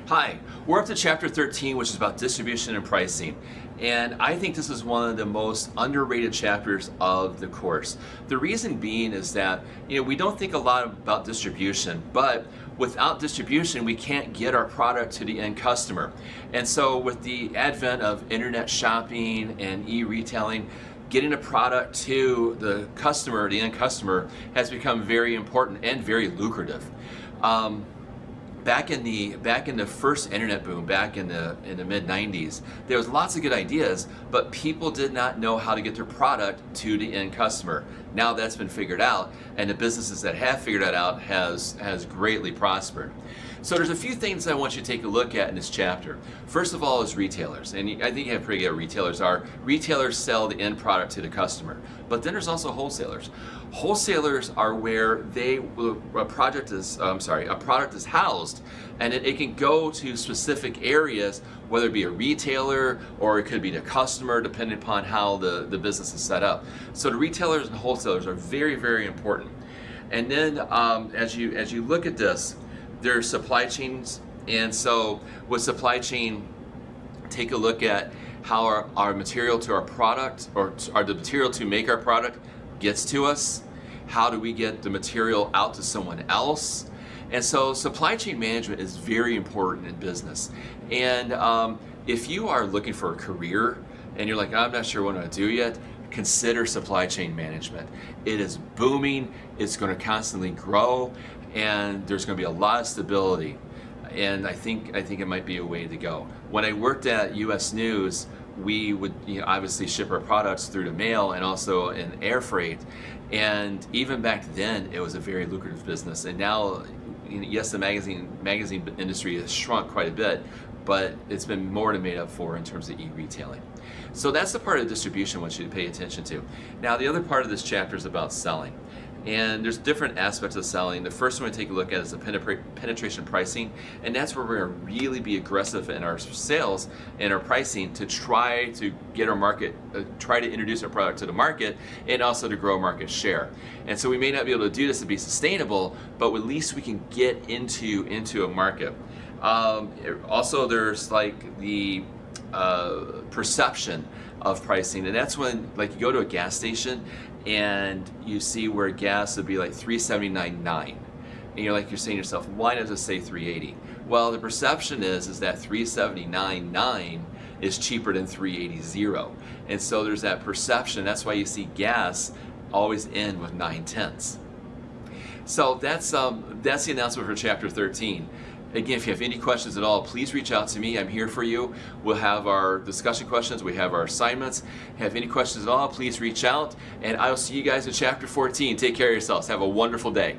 Hi, we're up to chapter 13, which is about distribution and pricing. And I think this is one of the most underrated chapters of the course. The reason being is that, we don't think a lot about distribution, but without distribution, we can't get our product to the end customer. And so with the advent of internet shopping and e-retailing, getting a product to the customer, the end customer, has become very important and very lucrative. Back in the first internet boom, back in the mid 90s, there was lots of good ideas, but people did not know how to get their product to the end customer. Now that's been figured out, and the businesses that have figured that out has greatly prospered. So there's a few things I want you to take a look at in this chapter. First of all is retailers, and I think you have pretty good retailers are. Retailers sell the end product to the customer, but then there's also wholesalers. Wholesalers are where a product is housed, and it can go to specific areas, whether it be a retailer or it could be the customer, depending upon how the business is set up. So the retailers and wholesalers are very, very important. And then as you look at this, there's supply chains, and so with supply chain, take a look at how our material to our product, or the material to make our product gets to us. How do we get the material out to someone else? And so supply chain management is very important in business. And if you are looking for a career and you're like, I'm not sure what I'm going to do yet, consider supply chain management. It is booming, it's going to constantly grow, and there's going to be a lot of stability. And I think it might be a way to go. When I worked at US News, we would obviously ship our products through the mail and also in air freight. And even back then, it was a very lucrative business. And now, yes, the magazine industry has shrunk quite a bit, but it's been more than made up for in terms of e-retailing. So that's the part of distribution I want you to pay attention to. Now, the other part of this chapter is about selling. And there's different aspects of selling. The first one to take a look at is the penetration pricing, and that's where we're going to really be aggressive in our sales and our pricing to try to get our market, try to introduce our product to the market, and also to grow market share. And so we may not be able to do this to be sustainable, but at least we can get into a market. Also, there's like the perception of pricing, and that's when, like, you go to a gas station and you see where gas would be like $3.79.9, and you're saying to yourself, why does it say $3.80? Well, the perception is that $3.79.9 is cheaper than $3.80, and so there's that perception. That's why you see gas always end with 9/10. So that's the announcement for chapter 13. Again, if you have any questions at all, please reach out to me. I'm here for you. We'll have our discussion questions. We have our assignments. Have any questions at all, please reach out. And I will see you guys in chapter 14. Take care of yourselves. Have a wonderful day.